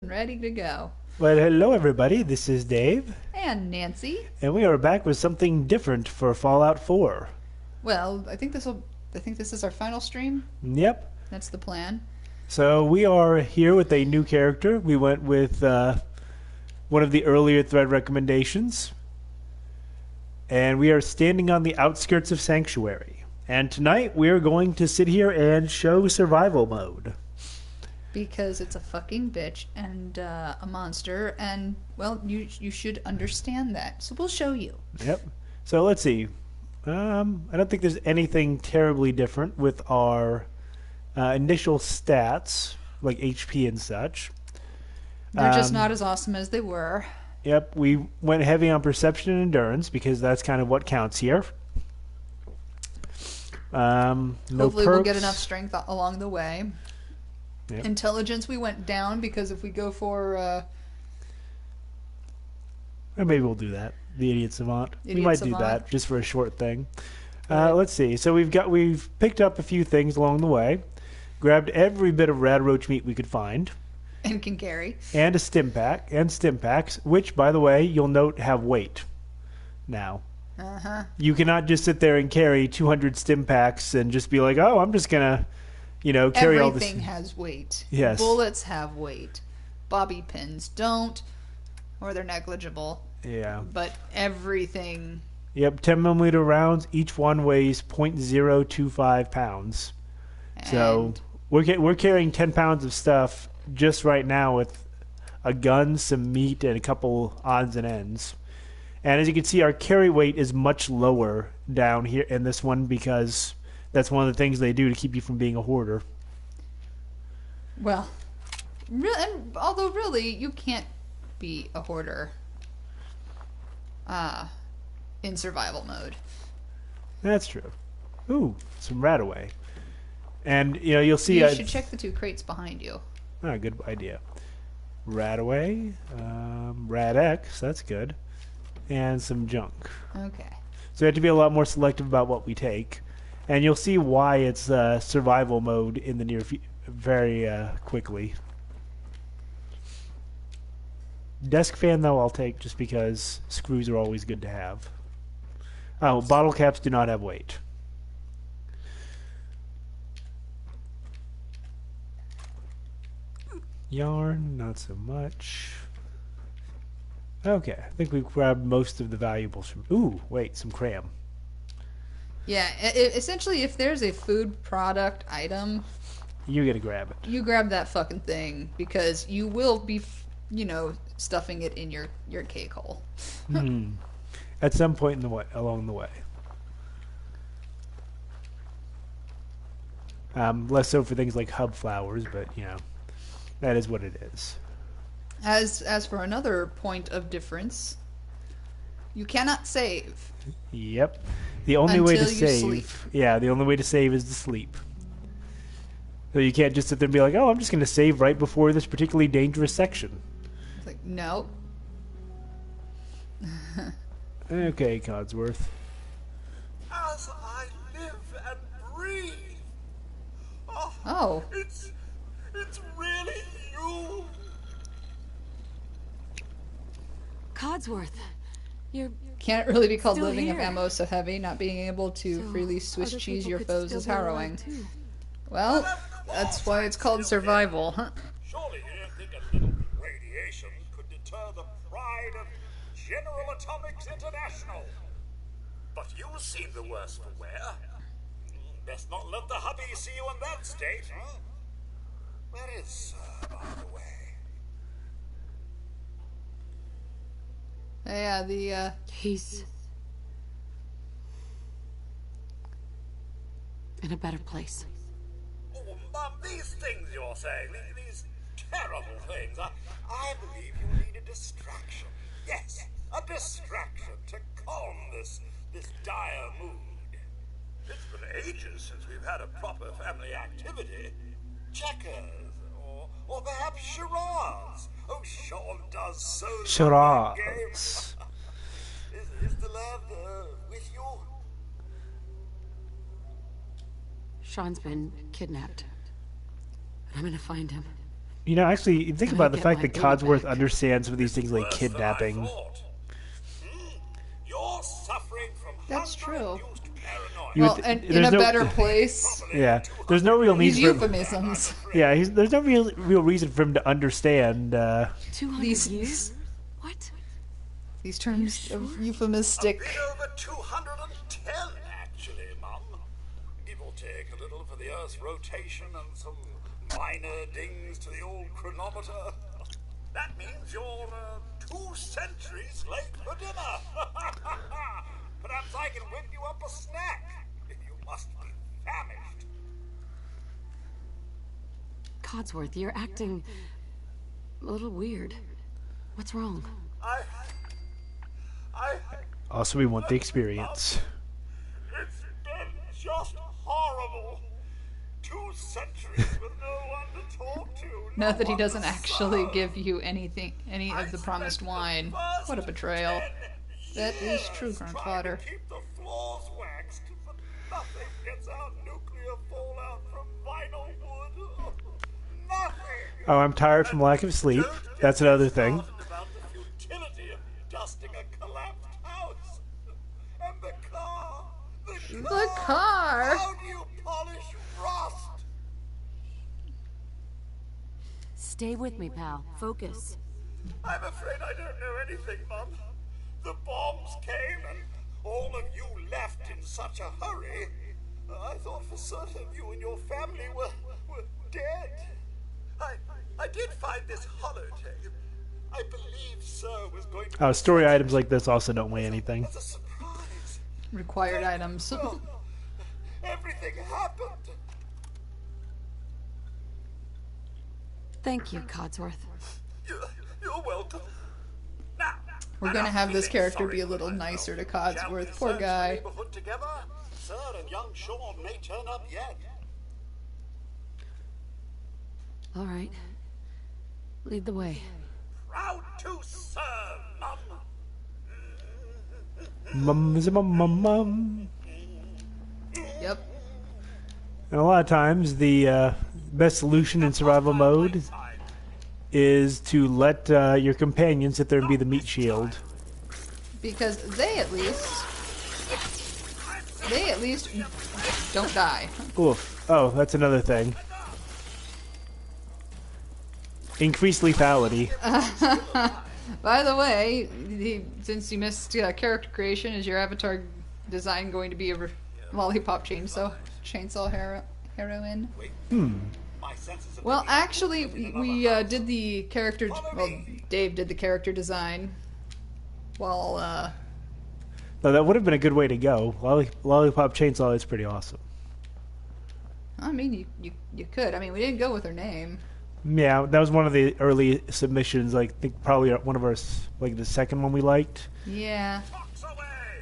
Ready to go. Well, hello everybody. This is Dave, And Nancy. and we are back with something different for Fallout 4. Well, I think this is our final stream. Yep. That's the plan. So we are here with a new character. We went with one of the earlier thread recommendations, and we are standing on the outskirts of Sanctuary. And tonight we are going to sit here and show survival mode. Because it's a fucking bitch and a monster, and well, you should understand that. So we'll show you. Yep. So let's see. I don't think there's anything terribly different with our initial stats, like HP and such. They're just not as awesome as they were. Yep, we went heavy on perception and endurance because that's kind of what counts here. No Hopefully perks. we'll get enough strength along the way. Yep. Intelligence we went down because if we go for Or maybe we'll do that. The Idiot Savant. We might do that just for a short thing. Right. Let's see. So we've picked up a few things along the way. Grabbed every bit of rad roach meat we could find. and can carry. And a stim pack. And stim packs, which, by the way, you'll note have weight now. Uh-huh. You cannot just sit there and carry 200 stim packs and just be like, oh, I'm just going to, carry all this. Everything has weight. Yes. Bullets have weight. Bobby pins don't, or they're negligible. Yeah. But everything. Yep, 10 millimeter rounds. Each one weighs 0.025 pounds. So we're carrying 10 pounds of stuff just right now with a gun, some meat, and a couple odds and ends. And as you can see, our carry weight is much lower down here in this one because that's one of the things they do to keep you from being a hoarder. Well, although really, you can't be a hoarder in survival mode. That's true. Ooh, some Radaway. And, you'll see... You should check the two crates behind you. Oh, good idea. Radaway, Rad-X, that's good. And some junk. Okay. So we have to be a lot more selective about what we take. And you'll see why it's survival mode in the very quickly. Desk fan, though, I'll take just because screws are always good to have. Oh, bottle caps do not have weight. Yarn, not so much. Okay, I think we've grabbed most of the valuables from... Ooh, wait, some cram. Yeah, essentially, if there's a food product item... You gotta grab it. You grab that fucking thing, because you will be, stuffing it in your cake hole. At some point along the way. Less so for things like hub flowers, but, that is what it is. As for another point of difference, you cannot save. Yep. The only way to Until you save... sleep. Yeah, the only way to save is to sleep. So you can't just sit there and be like, oh, I'm just going to save right before this particularly dangerous section. It's like, no. Okay, Codsworth. As I live and breathe. Oh. It's really you. Codsworth, you're Can't really be called still living if here. ammo so heavy. Not being able to So freely Swiss other cheese people your could foes still is be alive, harrowing. too. Well, that's why it's called survival. Huh? Surely you don't think a little radiation could deter the pride of General Atomics International? But you seem the worse for wear. Best not let the hubby see you in that state, huh? Where is Sir, by the way? Yeah, He's in a better place. Oh, Mum, these things you're saying, these terrible things, I believe you need a distraction. Yes, a distraction to calm this dire mood. It's been ages since we've had a proper family activity. Checkers, or perhaps charades. Oh, Sean does so love that Charades. game. Is the lad with you? Sean's been kidnapped. I'm gonna find him. You know, actually, think And about I the get fact my that booty Codsworth back. understands some of these things like Worse than I kidnapping. thought. You're suffering from That's true. hunger-induced paranoia. You Well, would and in there's a no, better place. Probably yeah, 200 there's no real need These for him. euphemisms. Yeah, there's no real reason for him to understand. 200 These- years? What? These terms sure? of A euphemistic. bit over 210, actually, Mum. Give or take a little for the Earth's rotation and some minor dings to the old chronometer. That means you're 2 centuries late for dinner. Perhaps I can whip you up a snack. You must be famished. Codsworth, you're acting a little weird. What's wrong? I... Also, we want the experience. It's been just horrible. 2 centuries with no one to talk to. Not that he one doesn't to actually serve. give you anything, any of the promised wine. What a betrayal. That is true, Years grandfather. trying to keep the floors waxed, but nothing gets out nuclear fallout from vinyl wood. Nothing. Oh, I'm tired from lack of sleep. Don't get That's me another thing. started about the futility of dusting a collapsed house. And the car. The car? How do you polish rust? Stay with me, pal. Focus. I'm afraid I don't know anything, Mum. The bombs came and all of you left in such a hurry. I thought for certain you and your family were dead. I did find this holotape. I believe Sir was going to... Story items like this also don't weigh anything. As a surprise. Required items. Well, everything happened. Thank you, Codsworth. You're welcome. Now, We're gonna have this character be a little nicer to Codsworth. Poor guy. Together, Sir and young Sean may turn up yet. All right. Lead the way. Proud to serve, Mum. Mum is a mum. Yep. And a lot of times, the best solution in survival mode is to let your companion sit there and be the meat shield. Because they at least don't die. Oof. Oh, that's another thing. Increased lethality. By the way, since you missed character creation, is your avatar design going to be a lollipop chainsaw heroine? My senses of Well, actually, we did the character. Well, Dave did the character design. While No, that would have been a good way to go. Lollipop chainsaw is pretty awesome. I mean, you could. I mean, we didn't go with her name. Yeah, that was one of the early submissions. Like, I think probably one of our, like the second one we liked. Yeah. box away.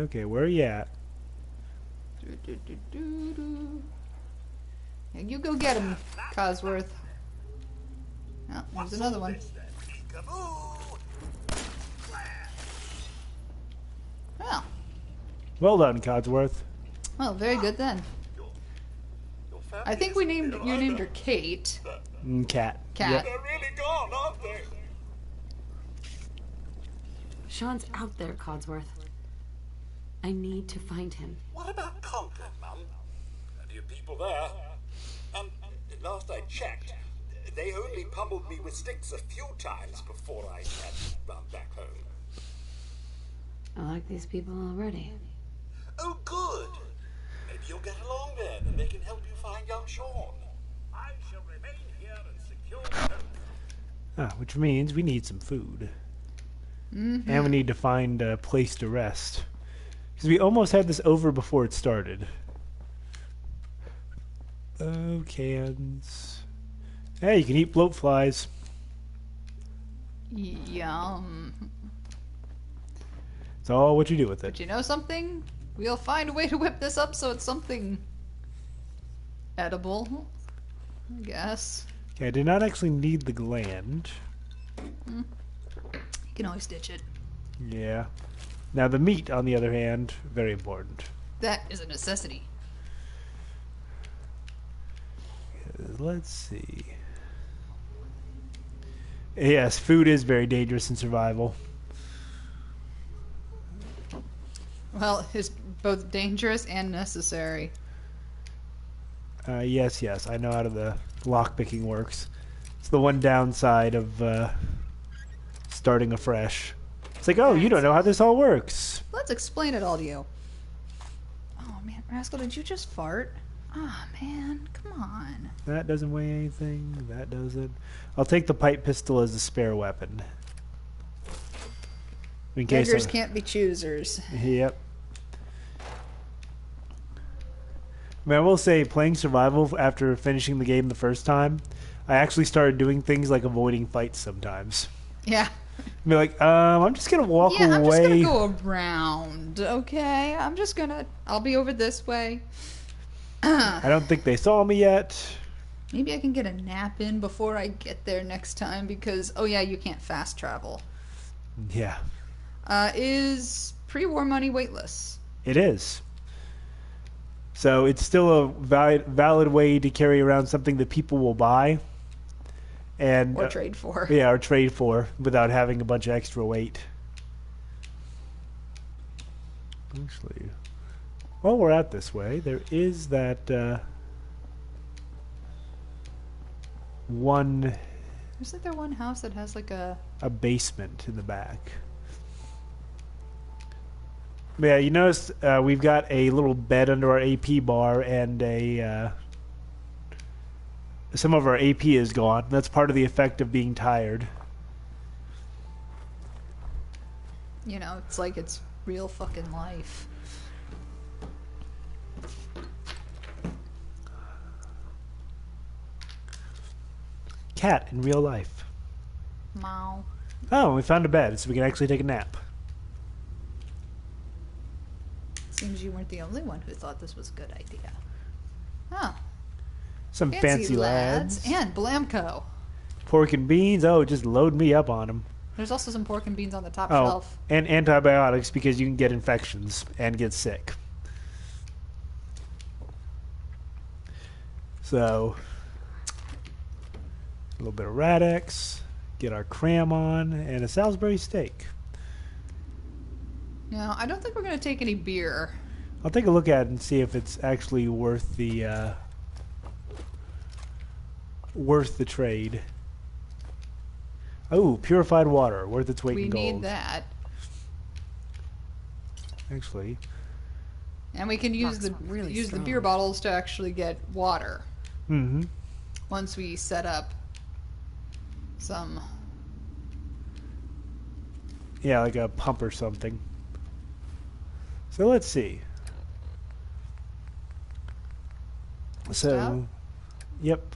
Okay, where are you at? Yeah, you go get him, Cosworth. Oh, there's another one. Peekaboo. Well, Well done, Codsworth. well, very good then. Your family I think we isn't named here you named either. her Kate. Cat. Cat. They're really gone, aren't they? Sean's out there, Codsworth. I need to find him. What about Concord, Mum? Are your people there? Last I checked, they only pummeled me with sticks a few times before I had to run back home. I like these people already. Oh, good. Maybe you'll get along then, and they can help you find young Sean. I shall remain here and secure the hope. Which means we need some food. And we need to find a place to rest. Because we almost had this over before it started. Oh, cans. Hey, you can eat bloat flies. Yum. It's all what you do with it. But you know something? We'll find a way to whip this up so it's something edible. I guess. Okay, I did not actually need the gland. You can always ditch it. Yeah. Now the meat, on the other hand, very important. That is a necessity. let's see. Yes, food is very dangerous in survival. Well, it's both dangerous and necessary. Yes, I know how the lockpicking works. It's the one downside of starting afresh. It's like, oh, you don't know how this all works. Let's explain it all to you. Oh, man. Rascal, did you just fart? Ah, man. Come on. That doesn't weigh anything. That doesn't. I'll take the pipe pistol as a spare weapon. In case Beggars can't be choosers. Yep. I mean, I will say, playing survival after finishing the game the first time, I actually started doing things like avoiding fights sometimes. Yeah. Be like, I'm just gonna walk away. I'm just gonna go around, okay? I'll be over this way. I don't think they saw me yet. Maybe I can get a nap in before I get there next time because, oh yeah, you can't fast travel. Yeah. Is pre-war money weightless? It is. So it's still a valid way to carry around something that people will buy. And, or trade for. Yeah, or trade for without having a bunch of extra weight. Actually, while we're out this way, there is that one... Isn't there one house that has like a basement in the back? Yeah, you notice we've got a little bed under our AP bar and some of our AP is gone. That's part of the effect of being tired. You know, it's like it's real fucking life. Cat in real life. Meow. Oh, we found a bed, so we can actually take a nap. Seems you weren't the only one who thought this was a good idea. Huh. Some fancy lads. And Blamco. Pork and beans. Oh, just load me up on them. There's also some pork and beans on the top Oh, shelf. and antibiotics because you can get infections and get sick. So, a little bit of Radex, get our cram on, and a Salisbury steak. No, I don't think we're going to take any beer. I'll take a look at it and see if it's actually worth the trade. Oh, purified water, worth its weight in gold. We need that. Actually. And we can use the beer bottles to actually get water. Mm-hmm. Once we set up some... Yeah, like a pump or something. So let's see. So, yep.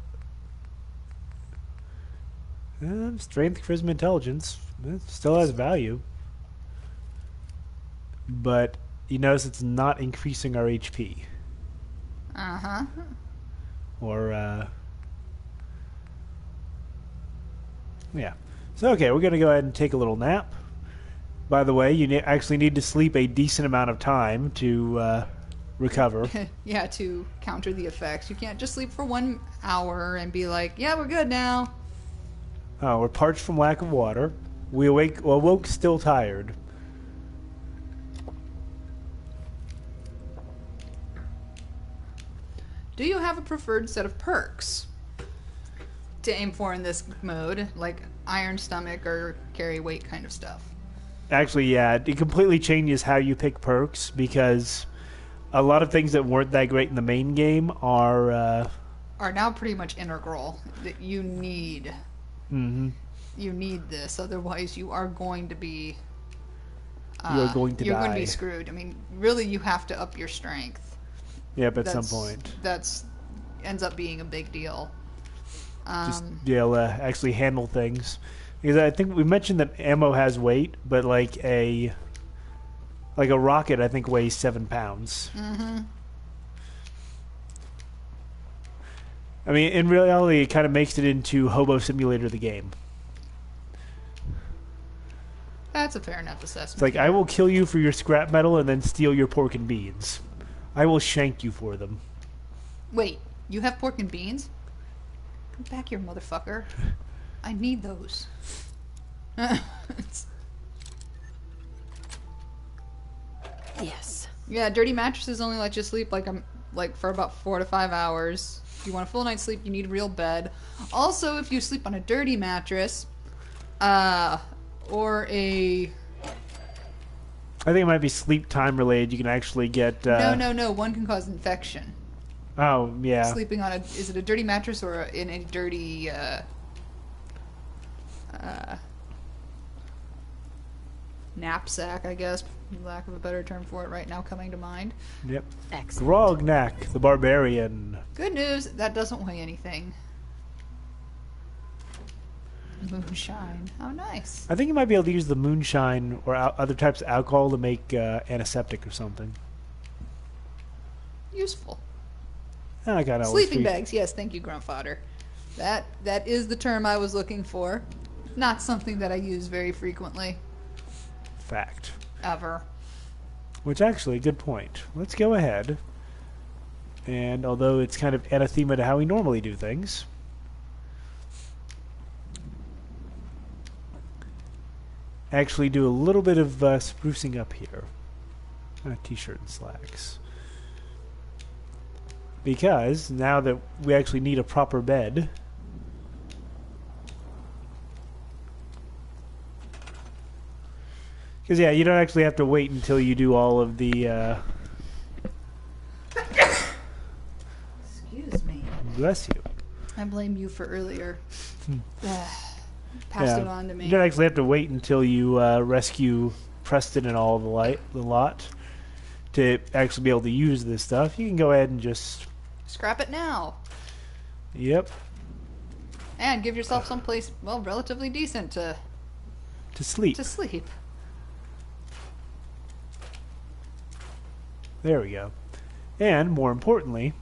Strength, charisma, intelligence. It still has value. But you notice it's not increasing our HP. Uh-huh. Or, yeah. So, okay, we're going to go ahead and take a little nap. By the way, you actually need to sleep a decent amount of time to recover. Yeah, to counter the effects. You can't just sleep for 1 hour and be like, yeah, we're good now. Oh, we're parched from lack of water. We awoke still tired. Do you have a preferred set of perks to aim for in this mode? Like iron stomach or carry weight kind of stuff? Actually, yeah, it completely changes how you pick perks because a lot of things that weren't that great in the main game are now pretty much integral. That you need. Mm-hmm. You need this, otherwise you are going to be. You're going to die. You're going to be screwed. I mean, really, you have to up your strength. Yep, at some point. That's ends up being a big deal. Just be able to actually handle things. Because I think we mentioned that ammo has weight, but like a rocket, I think weighs 7 pounds. Mm-hmm. I mean, in reality, it kind of makes it into Hobo Simulator the game. That's a fair enough assessment. It's like, I will kill you for your scrap metal and then steal your pork and beans. I will shank you for them. Wait, you have pork and beans? Come back here, motherfucker. I need those. Yes. Yeah, dirty mattresses only let you sleep like for about 4 to 5 hours. If you want a full night's sleep, you need a real bed. Also, if you sleep on a dirty mattress, or a... I think it might be sleep time related. You can actually get... No. One can cause infection. Oh, yeah. Sleeping on is it a dirty mattress or in a dirty, knapsack, I guess, for lack of a better term for it right now coming to mind. Yep. Excellent. Grognak, the barbarian. Good news, that doesn't weigh anything. Moonshine. How nice. I think you might be able to use the moonshine or other types of alcohol to make antiseptic or something. Useful. I got Sleeping bags. Yes, thank you, Gruntfodder. That is the term I was looking for. Not something that I use very frequently. Fact. Ever. Which actually, good point. Let's go ahead. And although it's kind of anathema to how we normally do things, actually do a little bit of sprucing up here. T-shirt and slacks. Because now that we actually need a proper bed, because yeah, you don't actually have to wait until you do all of the Excuse me. bless you. I blame you for earlier. Passed it on to me. You don't actually have to wait until you rescue Preston and all the lot to actually be able to use this stuff. You can go ahead and just Scrap it now. Yep. And give yourself someplace, well, relatively decent to sleep. sleep. There we go. And more importantly,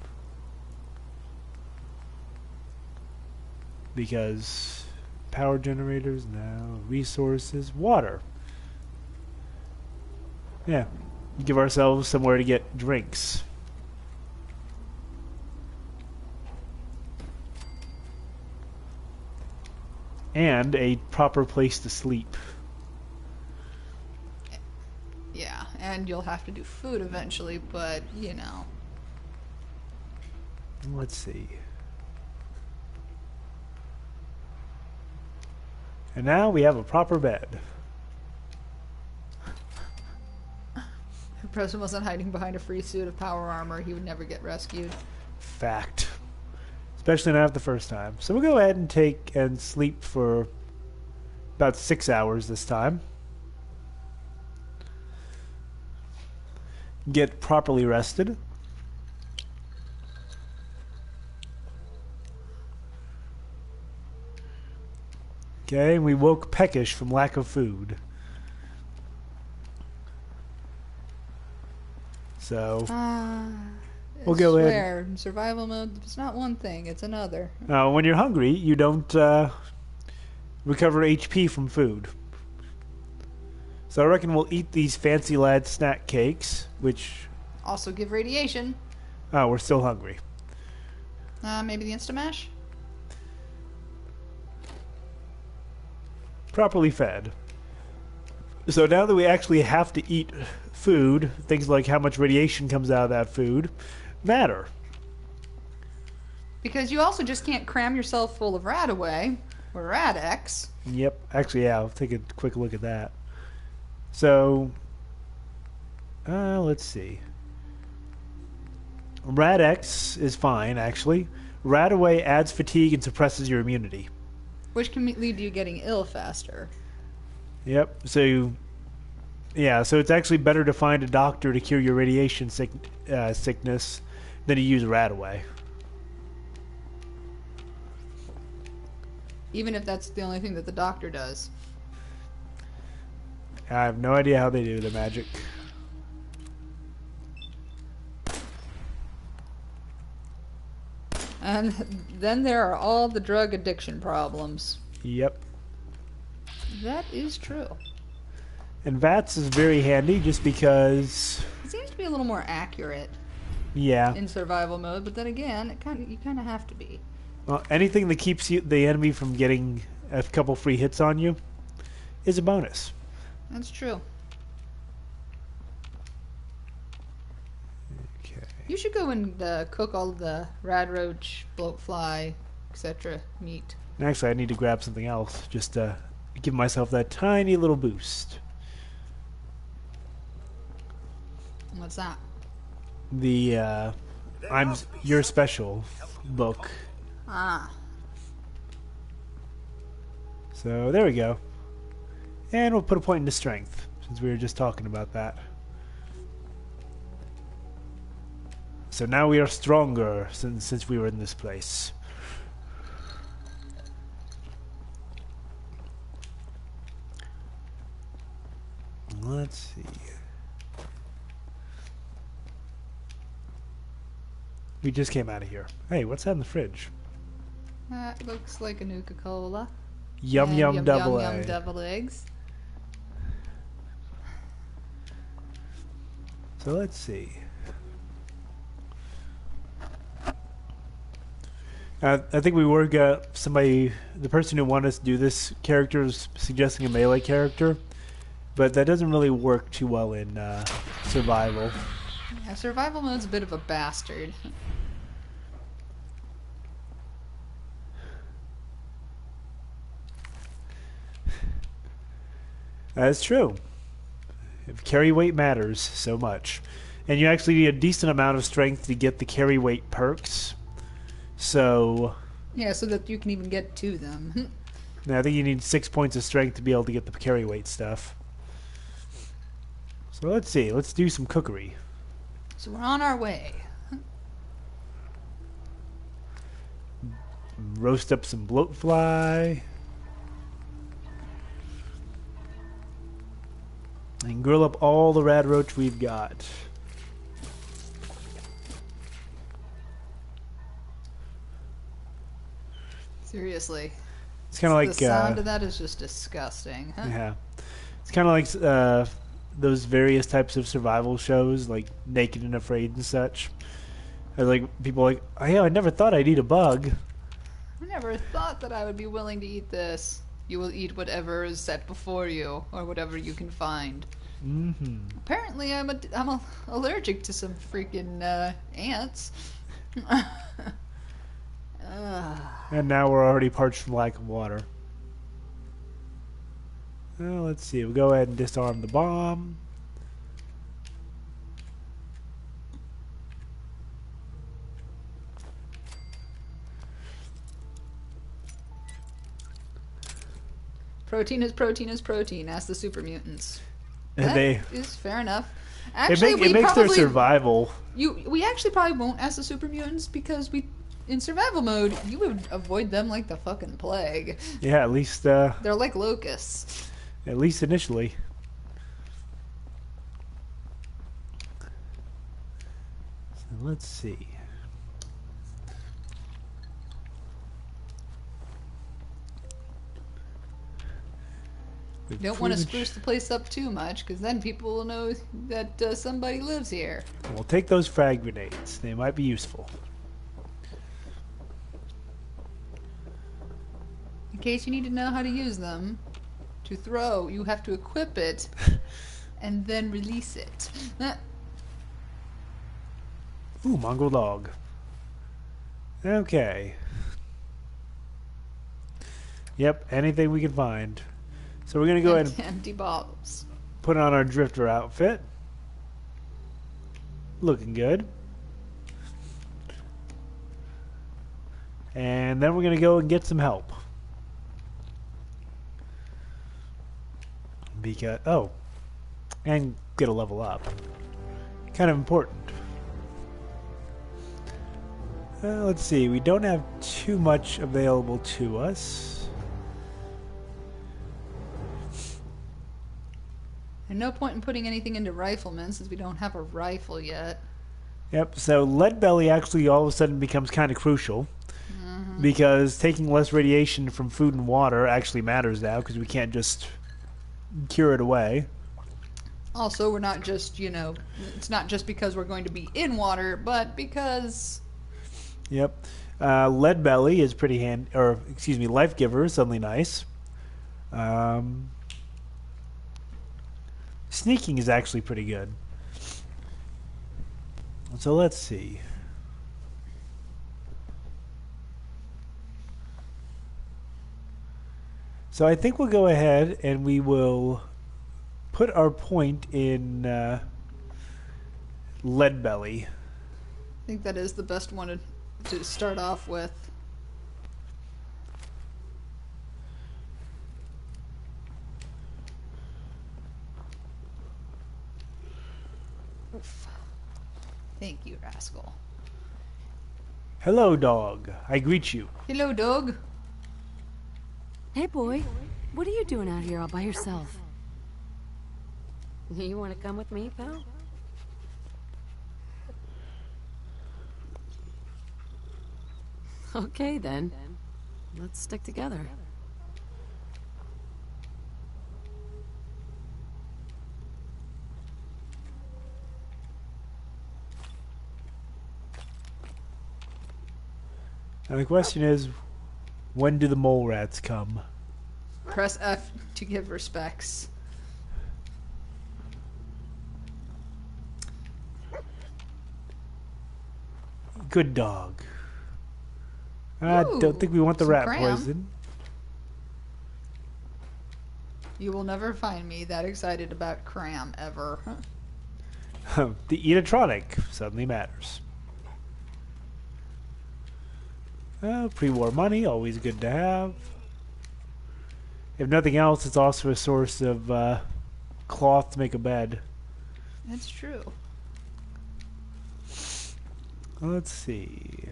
because power generators now, resources, water. Yeah. Give ourselves somewhere to get drinks. And a proper place to sleep. Yeah, and you'll have to do food eventually, but, you know. Let's see. And now we have a proper bed. If Preston wasn't hiding behind a free suit of power armor, he would never get rescued. Fact. Especially not the first time. So we'll go ahead and take and sleep for about 6 hours this time. Get properly rested. Okay, we woke peckish from lack of food. So we'll go ahead. In survival mode, it's not one thing, it's another. When you're hungry, you don't recover HP from food. So I reckon we'll eat these fancy lad snack cakes, which... Also give radiation. Oh, we're still hungry. Maybe the Instamash? Properly fed. So now that we actually have to eat food, things like how much radiation comes out of that food matter. Because you also just can't cram yourself full of Radaway, or Radex. Yep. Actually, yeah, I'll take a quick look at that. So, let's see. Radex is fine, actually. Radaway adds fatigue and suppresses your immunity. Which can lead to you getting ill faster. Yep. So, yeah, so it's actually better to find a doctor to cure your radiation sickness than to use Radaway. Even if that's the only thing that the doctor does. I have no idea how they do the magic. And then there are all the drug addiction problems. Yep. That is true. And VATS is very handy just because... It seems to be a little more accurate Yeah. in survival mode, but then again, you kind of have to be. Well, anything that keeps the enemy from getting a couple free hits on you is a bonus. That's true. Okay. You should go and cook all the rad roach, bloatfly, etc. meat. Actually, I need to grab something else just to give myself that tiny little boost. What's that? The I'm Your Special book. Ah. So there we go. And we'll put a point into strength, since we were just talking about that. So now we are stronger since we were in this place. Let's see. We just came out of here. Hey, what's that in the fridge? That looks like a Nuka-Cola. Yum And yum double yum A. double eggs. So let's see. I think we were somebody. The person who wanted us to do this character is suggesting a melee character, but that doesn't really work too well in survival. Yeah, survival mode's a bit of a bastard. That's true. Carry weight matters so much, and you actually need a decent amount of strength to get the carry weight perks. So Yeah, so that you can even get to them. I think you need 6 points of strength to be able to get the carry weight stuff. So let's see. Let's do some cookery. So we're on our way. Roast up some bloatfly. And grill up all the rad roach we've got. Seriously. It's kind of like the sound of that is just disgusting. Huh? yeah. It's kind of like those various types of survival shows, like Naked and Afraid and such. And like people are like, oh, yeah, I never thought I'd eat a bug. I never thought that I would be willing to eat this. You will eat whatever is set before you, or whatever you can find. Mm-hmm. Apparently, I'm allergic to some freaking ants. And now we're already parched from lack of water. Well, let's see. We'll go ahead and disarm the bomb. Protein is protein is protein. Ask the super mutants. And That is fair enough. Actually, it makes their survival. We actually probably won't ask the super mutants because in survival mode you would avoid them like the fucking plague. Yeah, at least They're like locusts. at least initially. So let's see. You don't want to spruce the place up too much, because then people will know that somebody lives here. We'll take those frag grenades. They might be useful. In case you need to know how to use them, to throw, you have to equip it, and then release it. Ooh, Mongol dog. Okay. Yep, anything we can find. So we're going to go ahead and Empty bottles. put on our drifter outfit. Looking good. And then we're going to go and get some help. Because, and get a level up. Kind of important. Let's see, we don't have too much available to us. And no point in putting anything into riflemen since we don't have a rifle yet. Yep, so lead belly actually all of a sudden becomes kind of crucial. Because taking less radiation from food and water actually matters now because we can't just cure it away. Also, we're not just, it's not just because we're going to be in water, but because... Yep. Lead Belly is pretty or excuse me, Life Giver is suddenly nice. Sneaking is actually pretty good. So let's see. So I think we'll go ahead and we will put our point in Lead Belly. I think that is the best one to start off with. Oof. Thank you, rascal. Hello, dog. I greet you. Hello, dog. Hey, boy. What are you doing out here all by yourself? You want to come with me, pal? Okay, then. Let's stick together. And the question is, when do the mole rats come? Press F to give respects. Good dog. I Ooh, don't think we want the some rat cram. poison. You will never find me that excited about cram ever. The eatrotronic suddenly matters. Pre-war money, always good to have. If nothing else, it's also a source of cloth to make a bed. That's true. Let's see.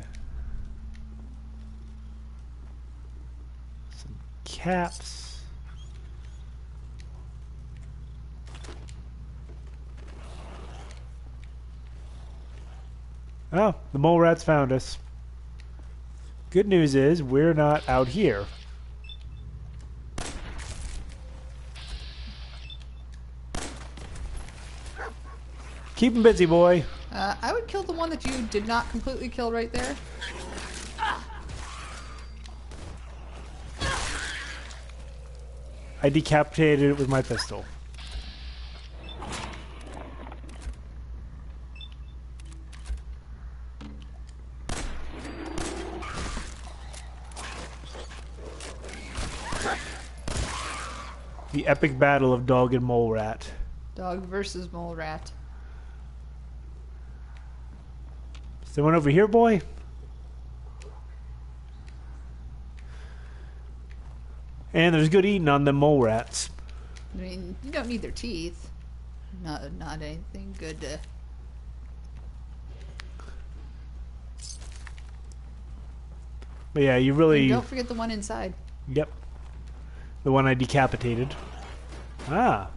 Some caps. Oh, the mole rats found us. Good news is we're not out here. Keep him busy, boy. I would kill the one that you did not completely kill right there. I decapitated it with my pistol. The epic battle of dog and mole rat. Dog versus mole rat. Someone over here, boy? And there's good eating on them mole rats. I mean, you don't need their teeth. Not anything good to... But yeah, you really... And don't forget the one inside. Yep. The one I decapitated. Ah.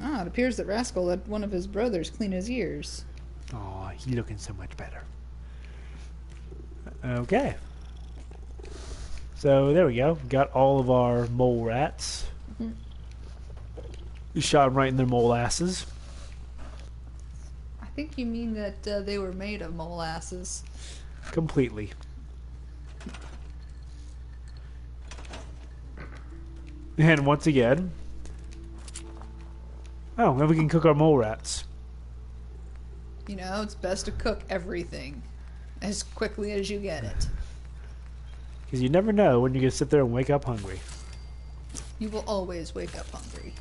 Ah, it appears that Rascal let one of his brothers clean his ears. Oh, he's looking so much better. Okay. So there we go. Got all of our mole rats. We shot them right in their mole asses. I think you mean that they were made of molasses. Completely. And once again... Oh, now we can cook our mole rats. You know, it's best to cook everything as quickly as you get it. Because you never know when you're going to sit there and wake up hungry. You will always wake up hungry.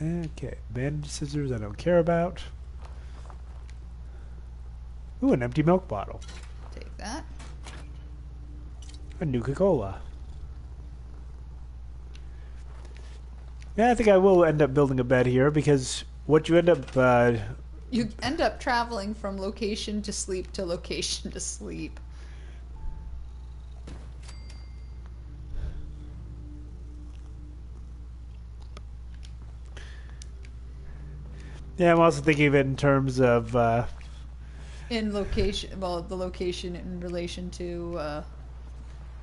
Okay, bandage scissors I don't care about. Ooh, an empty milk bottle. Take that. A Nuka-Cola. Yeah, I think I will end up building a bed here because what you end up... You end up traveling from location to sleep to location to sleep. Yeah, I'm also thinking of it in terms of In location, well, the location in relation to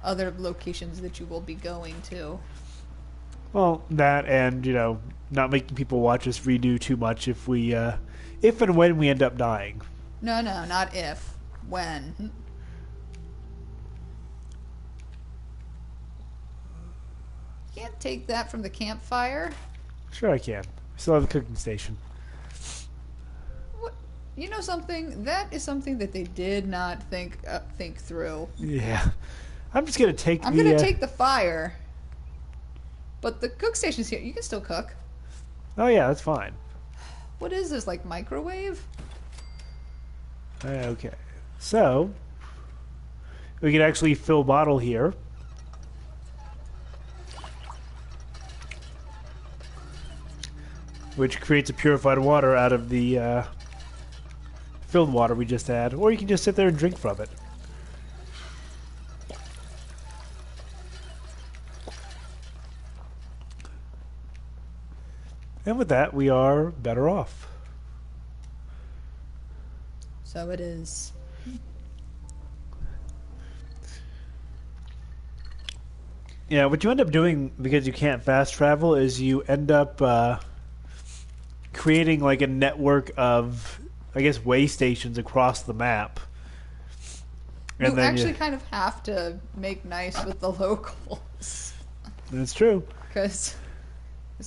other locations that you will be going to. well, that and not making people watch us redo too much if if and when we end up dying. No, not if. When. Can't take that from the campfire. Sure, I can. Still have a cooking station. What? You know something? That is something that they did not think through. Yeah, I'm just gonna take. I'm gonna take the fire, but the cook station's here. You can still cook. Oh yeah, that's fine. What is this, like microwave? Okay, so we can actually fill a bottle here. Which creates a purified water out of the filled water we just had. Or you can just sit there and drink from it. And with that, we are better off. So it is. Yeah, what you end up doing, because you can't fast travel, is you end up creating like a network of, I guess, way stations across the map. And You then actually kind of have to make nice with the locals. That's true. Because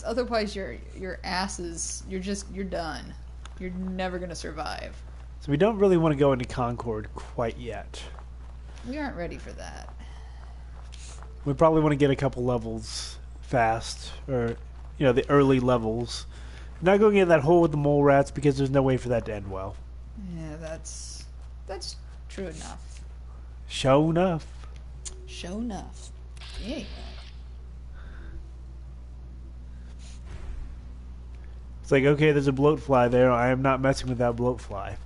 otherwise your ass is, you're done. You're never going to survive. So we don't really want to go into Concord quite yet. We aren't ready for that. We probably want to get a couple levels fast, or the early levels. Not going in that hole with the mole rats because there's no way for that to end well. Yeah, that's true enough. Show enough. Show enough. Yeah. It's like, okay, there's a bloat fly there. I am not messing with that bloat fly.